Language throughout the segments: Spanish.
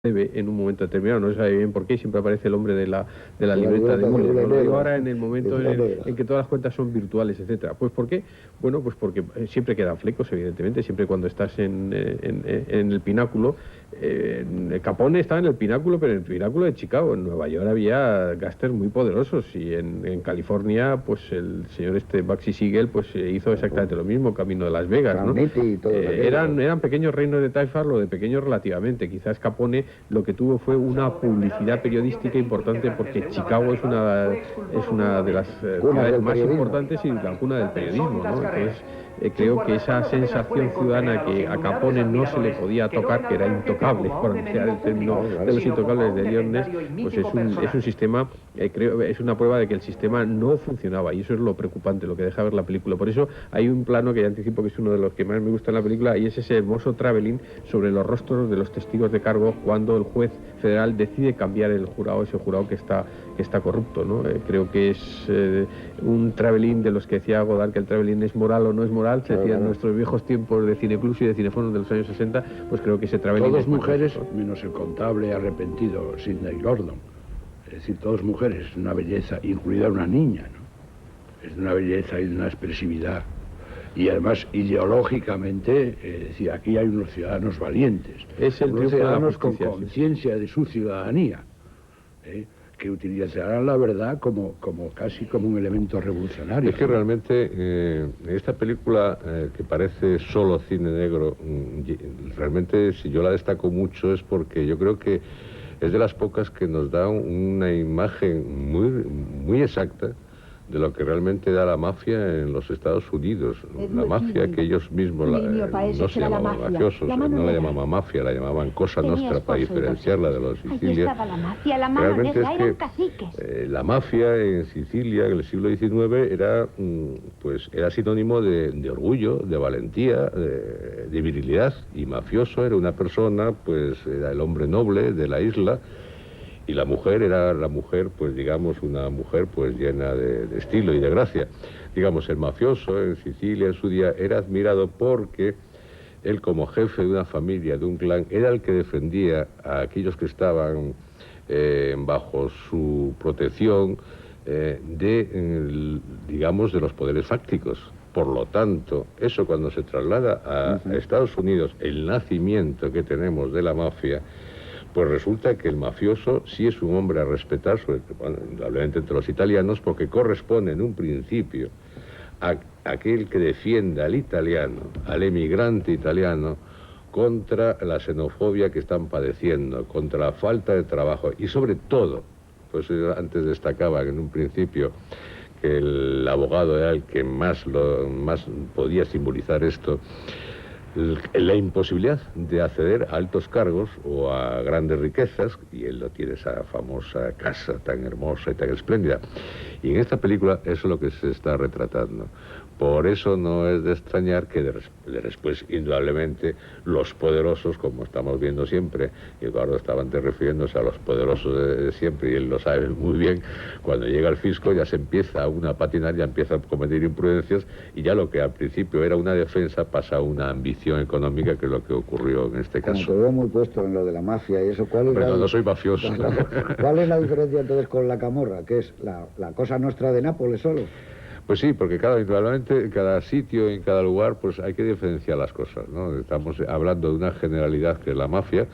debe en un momento determinado, no se sabe bien por qué, siempre aparece el hombre de la libreta de Müller. No lo digo ahora en el momento en que todas las cuentas son virtuales, etcétera. Pues ¿por qué? Bueno, pues porque siempre quedan flecos, evidentemente, siempre cuando estás en el pináculo. Capone estaba en el pináculo, pero en el pináculo de Chicago. En Nueva York había gángsters muy poderosos y en California, pues el señor Bugsy Siegel, pues hizo exactamente lo mismo, camino de Las Vegas, ¿no? Eran pequeños reinos de taifas, lo de pequeños relativamente. Quizás Capone lo que tuvo fue una publicidad periodística importante, porque Chicago es una de las ciudades más importantes y la cuna del periodismo, ¿no? Entonces creo que esa sensación ciudadana que a Capone no se le podía tocar, que era intocable, por emplear el término de los intocables de Eliot Ness, pues es un sistema, creo, es una prueba de que el sistema no funcionaba, y eso es lo preocupante, lo que deja ver la película. Por eso hay un plano que ya anticipo que es uno de los que más me gusta en la película, y es ese hermoso traveling sobre los rostros de los testigos de cargo cuando el juez federal decide cambiar el jurado, ese jurado que está corrupto, ¿no? Creo que es un traveling de los que decía Godard, que el traveling es moral o no es moral, se decía en nuestros viejos tiempos de Cineclus y de Cineforum de los años 60, pues creo que ese traveling todos mujeres, menos el contable arrepentido Sidney Gordon, es decir, todas mujeres, una belleza, incluida una niña, ¿no? Es de una belleza y de una expresividad, y además ideológicamente, es decir, aquí hay unos ciudadanos valientes, es el unos ciudadanos con justicia, conciencia de su ciudadanía, que utilizarán la verdad casi como un elemento revolucionario. Es que realmente esta película, que parece solo cine negro, realmente si yo la destaco mucho es porque yo creo que es de las pocas que nos da una imagen muy exacta de lo que realmente da la mafia en los Estados Unidos. La mafia que ellos mismos no se llamaban mafiosos, no la llamaban mafia, la llamaban Cosa Nostra para diferenciarla de los Sicilia. Realmente es que la mafia en Sicilia en el siglo XIX era sinónimo de orgullo, de valentía, de virilidad, y mafioso era una persona, pues era el hombre noble de la isla. Y la mujer era pues digamos, una mujer pues llena de estilo y de gracia. Digamos, el mafioso en Sicilia en su día era admirado porque él, como jefe de una familia, de un clan, era el que defendía a aquellos que estaban bajo su protección digamos, de los poderes fácticos. Por lo tanto, eso cuando se traslada a Estados Unidos, el nacimiento que tenemos de la mafia, pues resulta que el mafioso sí es un hombre a respetar, indudablemente entre los italianos, porque corresponde en un principio a aquel que defienda al italiano, al emigrante italiano, contra la xenofobia que están padeciendo, contra la falta de trabajo y sobre todo, pues antes destacaba en un principio que el abogado era el que más podía simbolizar esto, la imposibilidad de acceder a altos cargos o a grandes riquezas, y él no tiene esa famosa casa tan hermosa y tan espléndida. Y en esta película eso es lo que se está retratando. Por eso no es de extrañar que después, indudablemente, los poderosos, como estamos viendo siempre, y Eduardo estaba antes refiriéndose a los poderosos de siempre, y él lo sabe muy bien, cuando llega el fisco ya se empieza a patinar, ya empieza a cometer imprudencias, y ya lo que al principio era una defensa pasa a una ambición económica, que es lo que ocurrió en este caso. Como te veo muy puesto en lo de la mafia y eso, ¿cuál es no soy mafioso. ¿Cuál es la diferencia entonces con la camorra, que es la Cosa Nostra de Nápoles solo? Pues sí, porque indudablemente en cada sitio, en cada lugar, pues hay que diferenciar las cosas, ¿no? Estamos hablando de una generalidad que es la mafia,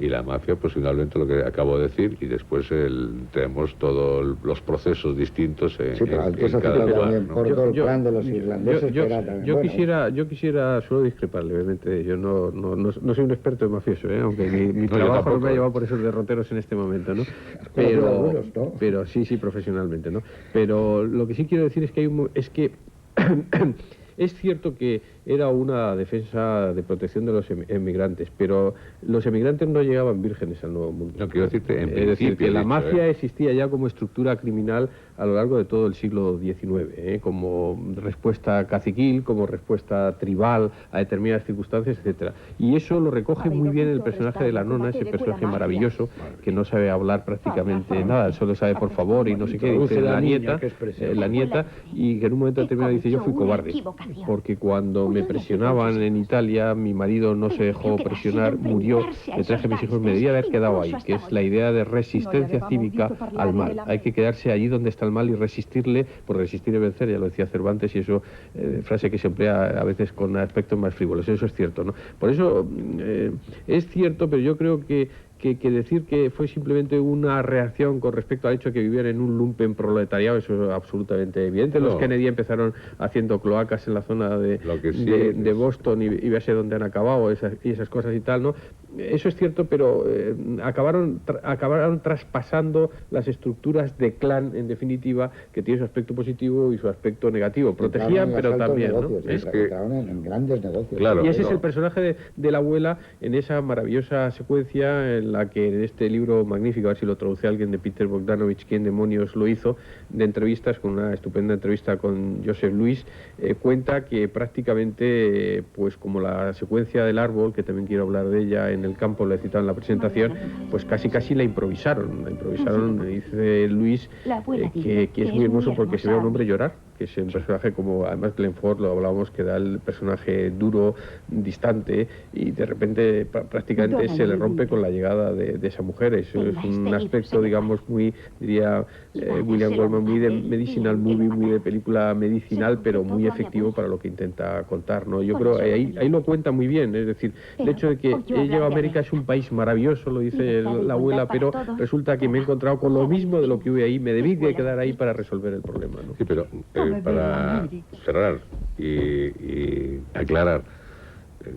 y la mafia, pues indudablemente lo que acabo de decir, y después tenemos todos los procesos distintos en cada lugar, también, ¿no? por todo el plan de los irlandeses, yo quisiera solo discrepar levemente. Yo no soy un experto en mafioso, aunque mi trabajo no me ha llevado por esos derroteros en este momento, ¿no? Pero sí, profesionalmente, ¿no? Pero lo que sí quiero decir es que es cierto que era una defensa de protección de los emigrantes, pero los emigrantes no llegaban vírgenes al Nuevo Mundo. No, quiero decirte, en es decir, que la mafia existía ya como estructura criminal a lo largo de todo el siglo XIX, como respuesta caciquil, como respuesta tribal a determinadas circunstancias, etcétera. Y eso lo recoge muy bien el personaje de la nona, ese personaje maravilloso, que no sabe hablar prácticamente nada, solo sabe por favor y no sé qué, dice la nieta, y que en un momento determinado dice: yo fui cobarde, porque cuando me presionaban en Italia, mi marido no se dejó presionar, murió, me traje a mis hijos, me debía haber quedado ahí, que es la idea de resistencia cívica al mal. Hay que quedarse allí donde está el mal y resistirle, por resistir y vencer, ya lo decía Cervantes, y eso, frase que se emplea a veces con aspectos más frívolos, eso es cierto, ¿no? Por eso es cierto, pero yo creo que decir que fue simplemente una reacción con respecto al hecho de que vivían en un lumpen proletariado, eso es absolutamente evidente. No. Los Kennedy empezaron haciendo cloacas en la zona de Boston y véase dónde han acabado y esas cosas y tal, ¿no? Eso es cierto, pero acabaron traspasando las estructuras de clan, en definitiva, que tiene su aspecto positivo y su aspecto negativo. Protegían, pero también, negocios, ¿no? Es que en grandes negocios. Claro, y ese es el personaje de la abuela en esa maravillosa secuencia en la que en este libro magnífico, a ver si lo traduce alguien, de Peter Bogdanovich, ¿quién demonios lo hizo?, de entrevistas, con una estupenda entrevista con Joseph Louis, cuenta que prácticamente, pues como la secuencia del árbol, que también quiero hablar de ella en el campo, lo he citado en la presentación, pues casi la improvisaron, dice Luis, que es muy hermoso porque se ve a un hombre llorar, que es un personaje como, además Glenn Ford, lo hablábamos, que da el personaje duro, distante, y de repente prácticamente se le rompe con la llegada de esa mujer. Es un aspecto, digamos, muy, diría William Goldman, muy de medicinal movie, muy de película medicinal, pero muy efectivo para lo que intenta contar, ¿no? Yo creo ahí lo cuenta muy bien, es decir, el hecho de que he llegado a América es un país maravilloso, lo dice la abuela, pero resulta que me he encontrado con lo mismo de lo que hubo ahí, me debí de quedar ahí para resolver el problema, ¿no? Sí, pero para cerrar y aclarar,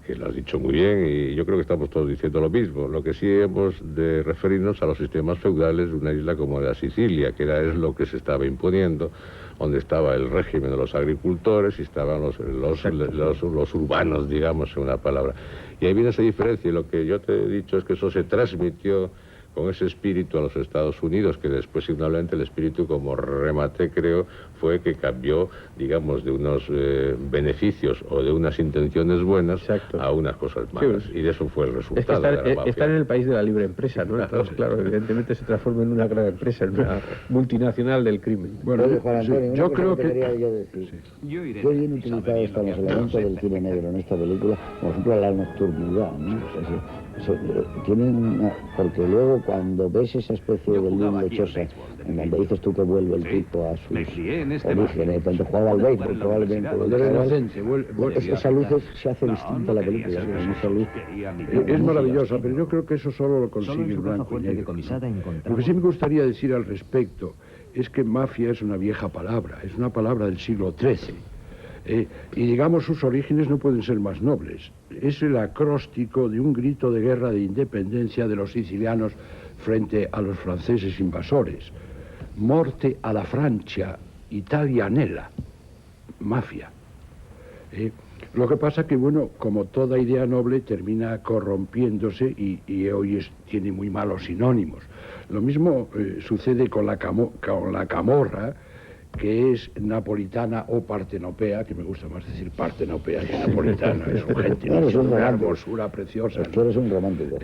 que lo has dicho muy bien, y yo creo que estamos todos diciendo lo mismo. Lo que sí hemos de referirnos a los sistemas feudales de una isla como la Sicilia, que es lo que se estaba imponiendo, donde estaba el régimen de los agricultores y estaban los urbanos, digamos, en una palabra. Y ahí viene esa diferencia, y lo que yo te he dicho es que eso se transmitió con ese espíritu a los Estados Unidos, que después, indudablemente, el espíritu, como remate, creo, fue que cambió, digamos, de unos beneficios o de unas intenciones buenas a unas cosas malas. Sí, y de eso fue el resultado. Es que estar en el país de la libre empresa, ¿no? Entonces, claro, evidentemente se transforma en una gran empresa, en una multinacional del crimen. Bueno, Juan Antonio, yo creo que quería yo decir. Qué bien utilizado están los elementos del cine negro en esta película, por ejemplo, la nocturnidad, ¿no? Tienen porque luego cuando ves esa especie de luz lechosa en donde dices tú que vuelve el tipo a sus orígenes, cuando jugaba al béisbol probablemente, esa luz se hace distinta a la película, esa luz es maravillosa, pero yo creo que eso solo lo consigue el blanco y negro, ¿no? Lo que sí me gustaría decir al respecto es que mafia es una vieja palabra, es una palabra del siglo XIII. Y digamos, sus orígenes no pueden ser más nobles. Es el acróstico de un grito de guerra de independencia de los sicilianos frente a los franceses invasores. Morte a la Francia, Italianella, mafia. Lo que pasa que, bueno, como toda idea noble termina corrompiéndose y hoy tiene muy malos sinónimos. Lo mismo sucede con la camorra, que es napolitana o partenopea, que me gusta más decir partenopea que napolitana, es un gentilicio, es una hermosura preciosa, ¿no? Tú eres un romántico.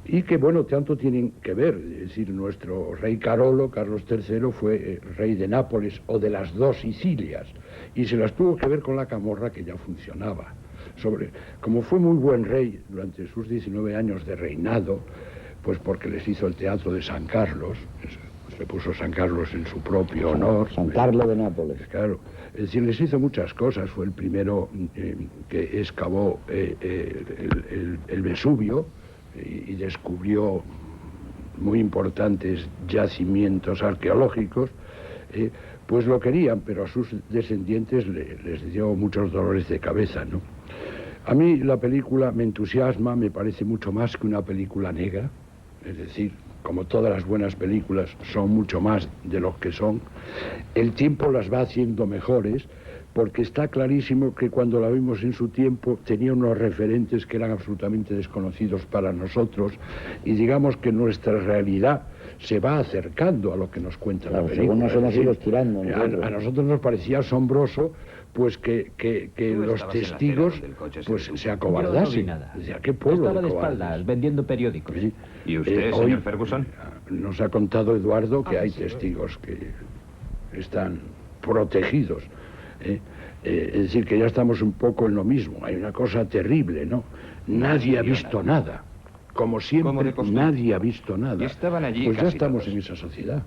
Y que, bueno, tanto tienen que ver, es decir, nuestro rey Carolo, Carlos III, fue rey de Nápoles o de las dos Sicilias, y se las tuvo que ver con la camorra, que ya funcionaba. Como fue muy buen rey durante sus 19 años de reinado, pues porque les hizo el teatro de San Carlos, le puso San Carlos en su propio honor. San Carlos de Nápoles. Claro. Es decir, les hizo muchas cosas. Fue el primero que excavó el Vesubio y descubrió muy importantes yacimientos arqueológicos. Pues lo querían, pero a sus descendientes les dio muchos dolores de cabeza, ¿no? A mí la película me entusiasma, me parece mucho más que una película negra. Es decir, como todas las buenas películas, son mucho más de lo que son. El tiempo las va haciendo mejores, porque está clarísimo que cuando la vimos en su tiempo tenía unos referentes que eran absolutamente desconocidos para nosotros, y digamos que nuestra realidad se va acercando a lo que nos cuenta la película. Según nos hemos ido estirando. A nosotros nos parecía asombroso pues que los testigos pues se acobardasen. Decía, ¿qué pueblo estaba de de cobardes? espaldas vendiendo periódicos. Sí. ¿Y usted, Hoy señor Ferguson? nos ha contado Eduardo que hay testigos que están protegidos. Es decir, que ya estamos un poco en lo mismo. Hay una cosa terrible, ¿no? Nadie ha visto nada. Como siempre, nadie ha visto nada. Pues ya estamos en esa sociedad.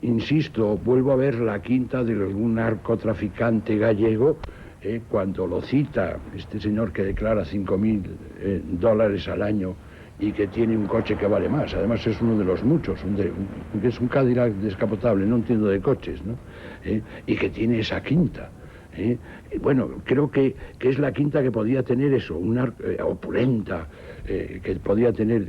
Insisto, vuelvo a ver la quinta de algún narcotraficante gallego, cuando lo cita este señor que declara $5.000 al año y que tiene un coche que vale más. Además es uno de los muchos, que es un Cadillac descapotable, no entiendo de coches, ¿no? Y que tiene esa quinta. Bueno, creo que es la quinta que podía tener eso, una opulenta, que podía tener